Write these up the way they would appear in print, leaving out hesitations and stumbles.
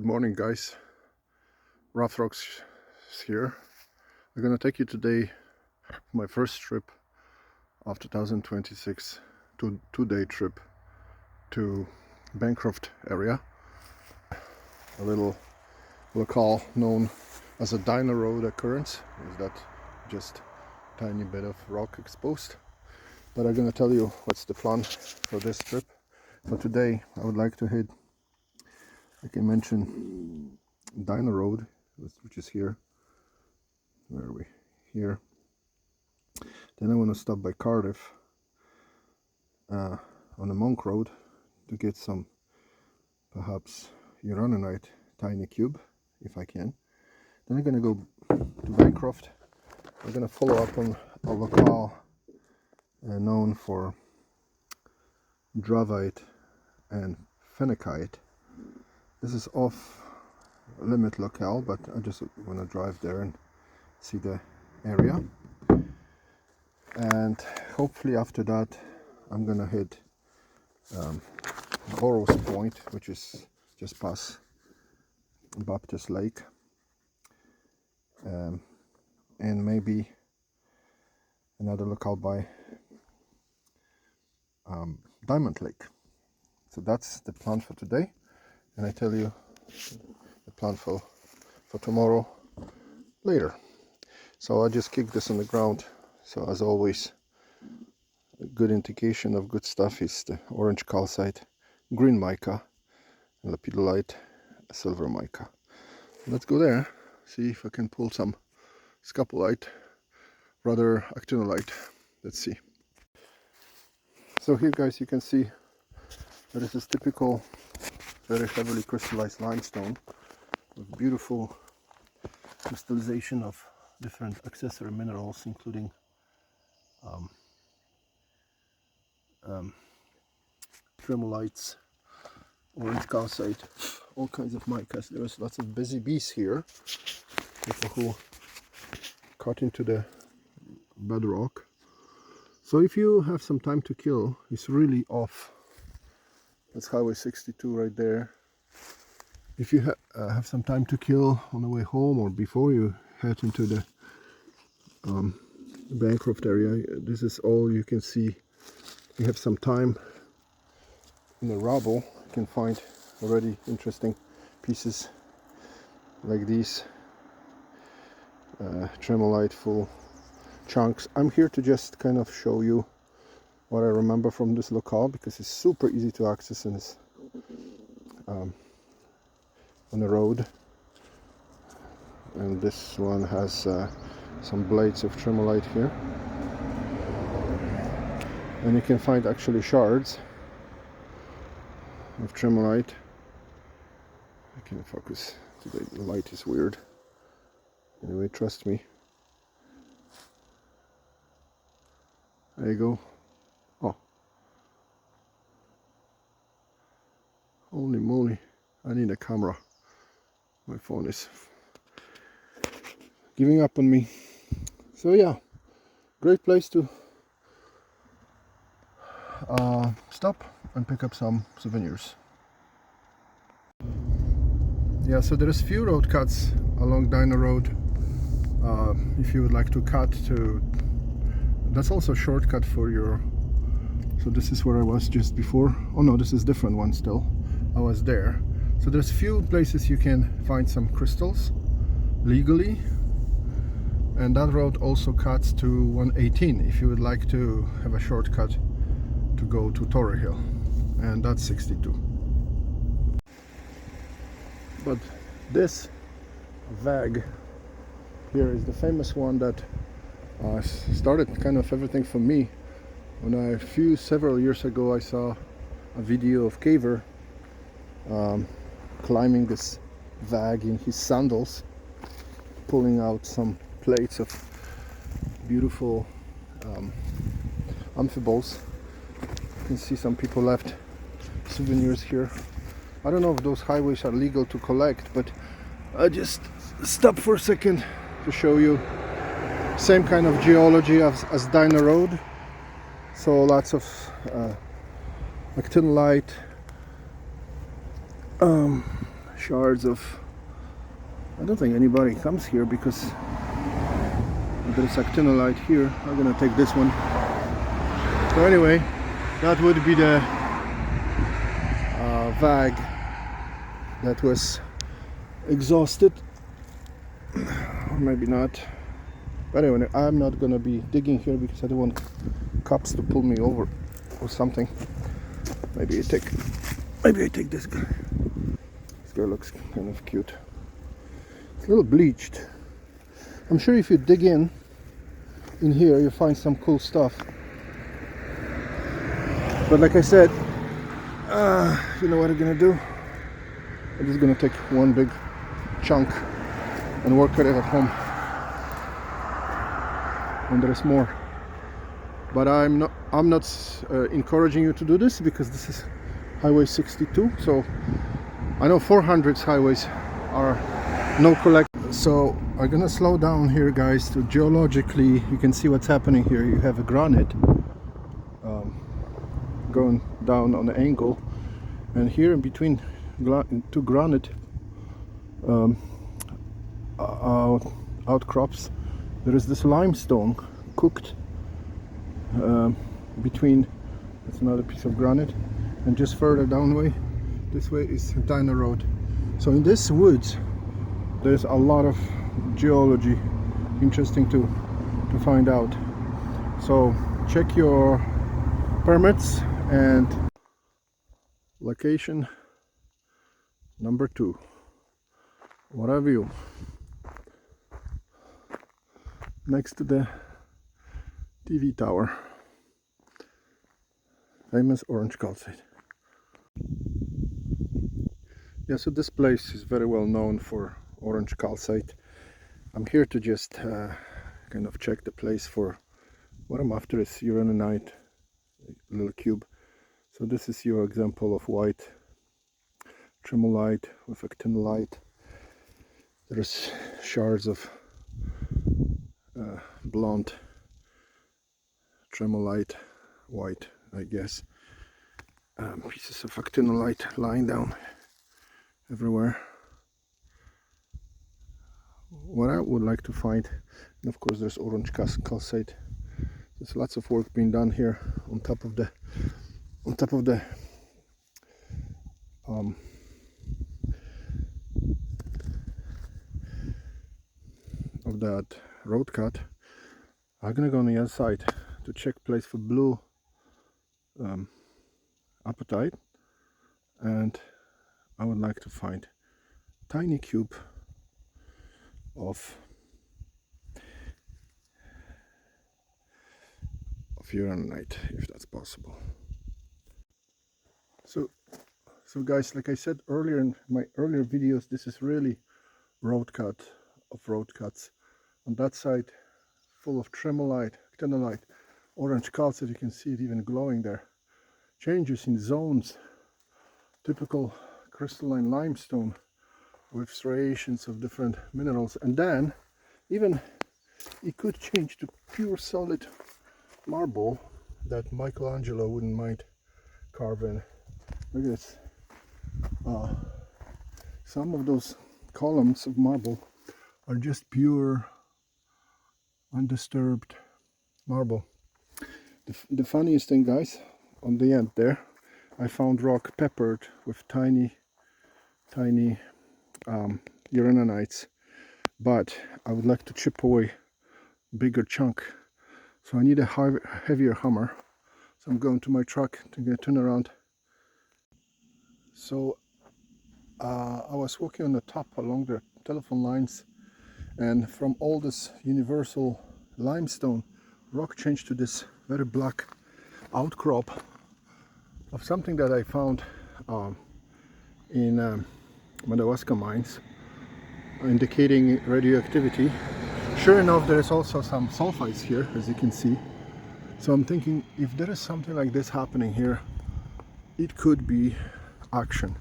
Good morning, guys. Rough Rocks here. I'm gonna take you today my first trip of 2026, two-day trip to Bancroft area, a little locale known as a Dino Road occurrence. Is that just tiny bit of rock exposed? But I'm gonna tell you what's the plan for this trip. For today, I would like to hit, I can mention Dino Road, which is here. Where are we? Here. Then I want to stop by Cardiff on the Monk Road to get some perhaps uraninite tiny cube if I can. Then I'm going to go to Bancroft. I'm going to follow up on a locale known for dravite and phenakite. This is off limit locale, but I just want to drive there and see the area. And hopefully after that I'm gonna hit Burrows Point, which is just past Baptist Lake, and maybe another locale by Diamond Lake. So that's the plan for today, and I tell you the plan for tomorrow later. So I'll just kick this on the ground. So as always, a good indication of good stuff is the orange calcite, green mica, and lepidolite, silver mica. Let's go there, see if I can pull some scapulite, rather actinolite. Let's see. So here, guys, you can see that this is typical, very heavily crystallized limestone with beautiful crystallization of different accessory minerals, including tremolites, orange calcite, all kinds of micas. There's lots of busy bees here, people who cut into the bedrock. So if you have some time to kill, it's really off. That's Highway 62 right there. If you have some time to kill on the way home or before you head into the Bancroft area, this is all you can see. You have some time in the rubble, you can find already interesting pieces like these tremolite full chunks. I'm here to just kind of show you what I remember from this locale, because it's super easy to access and it's on the road. And this one has some blades of tremolite here, and you can find actually shards of tremolite. I can't focus today, the light is weird. Anyway, trust me. There you go. Oh, holy moly, I need a camera. My phone is giving up on me. So yeah, great place to stop and pick up some souvenirs. Yeah, so there's few road cuts along Dino Road. If you would like to cut to, that's also a shortcut for your, so this is where I was just before. Oh no, this is different one still. I was there. So there's few places you can find some crystals legally. And that road also cuts to 118 if you would like to have a shortcut to go to Torrey Hill, and that's 62. But this VAG here is the famous one that started kind of everything for me. When several years ago I saw a video of Caver climbing this VAG in his sandals, pulling out some plates of beautiful amphiboles. You can see some people left souvenirs here. I don't know if those highways are legal to collect, but I just stopped for a second to show you same kind of geology as Dino Road. So lots of actinolite, shards of, I don't think anybody comes here because there's actinolite here. I'm gonna take this one. So anyway, that would be the VAG that was exhausted, or maybe not. But anyway, I'm not gonna be digging here because I don't want cops to pull me over or something. Maybe I take this guy. This guy looks kind of cute. It's a little bleached. I'm sure if you dig in here, you find some cool stuff. But like I said, you know what I'm gonna do? I'm just gonna take one big chunk and work at it at home. And there is more. But I'm not encouraging you to do this because this is Highway 62. So I know 400 highways are no collect. So I'm gonna slow down here, guys. To geologically, you can see what's happening here. You have a granite going down on an angle, and here in between two granite outcrops, there is this limestone cooked between. That's another piece of granite, and just further down this way is Dino Road. So in this woods there's a lot of geology, interesting to find out. So check your permits. And location number 2, what a view, next to the TV tower, famous orange calcite. Yeah, so this place is very well known for orange calcite. I'm here to just kind of check the place for what I'm after is uraninite, little cube. So this is your example of white tremolite with actinolite. There's shards of blonde tremolite, white, I guess. Pieces of actinolite lying down everywhere. What I would like to find, and of course there's orange calcite. There's lots of work being done here on top of the of that road cut. I'm gonna go on the other side to check place for blue apatite, and I would like to find tiny cube of uraninite, if that's possible. So guys, like I said earlier in my earlier videos, this is really road cut of road cuts. On that side, full of tremolite, actinolite, orange calcite. You can see it even glowing there. Changes in zones, typical crystalline limestone with striations of different minerals, and then even it could change to pure solid marble that Michelangelo wouldn't mind carving. Look at this. Some of those columns of marble are just pure undisturbed marble. The funniest thing, guys, on the end there, I found rock peppered with tiny uraninites, but I would like to chip away bigger chunk, so I need a heavier hammer. So I'm going to my truck to turn around. So I was walking on the top along the telephone lines, and from all this universal limestone, rock changed to this very black outcrop of something that I found in Madawaska mines, indicating radioactivity. Sure enough, there is also some sulfides here, as you can see. So I'm thinking, if there is something like this happening here, it could be action.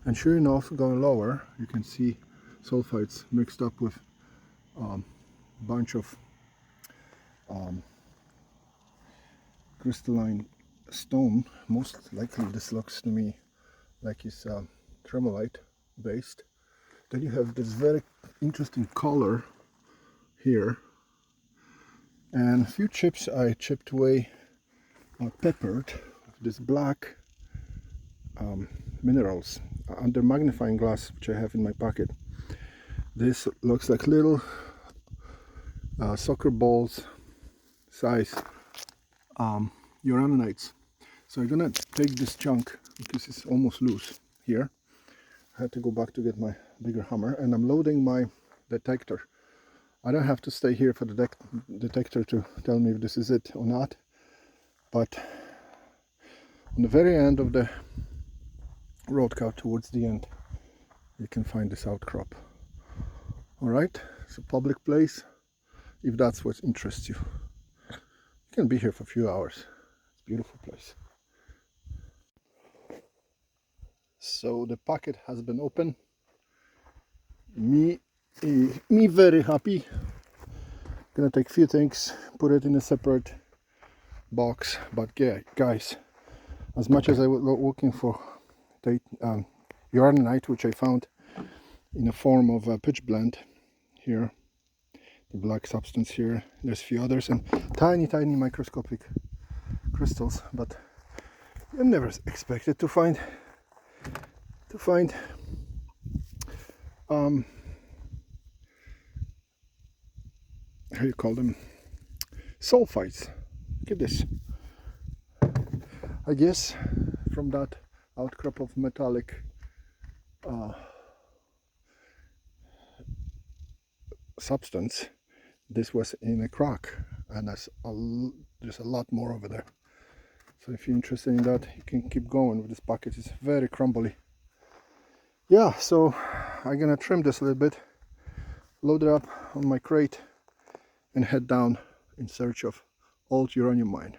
And sure enough, going lower, you can see sulfides mixed up with bunch of crystalline stone. Most likely this looks to me like it's tremolite based. Then you have this very interesting color here, and a few chips I chipped away are peppered with this black minerals under magnifying glass, which I have in my pocket. This looks like little soccer balls size uranonites. So I'm gonna take this chunk, because it's almost loose here. I had to go back to get my bigger hammer, and I'm loading my detector. I don't have to stay here for the detector to tell me if this is it or not, but on the very end of the road cut, towards the end, you can find this outcrop. Alright, it's a public place, if that's what interests you. You can be here for a few hours. It's a beautiful place. So the packet has been opened. Me very happy. Gonna take a few things, put it in a separate box. But yeah, guys, as much as I was looking for uranite, which I found in a form of a pitch blende here, the black substance here, there's a few others, and tiny microscopic crystals, but I never expected to find how you call them, sulfides. Look at this. I guess from that outcrop of metallic substance, this was in a crack, and there's a lot more over there. So if you're interested in that, you can keep going with this bucket. It's very crumbly. Yeah, so I'm gonna trim this a little bit, load it up on my crate, and head down in search of old uranium mine.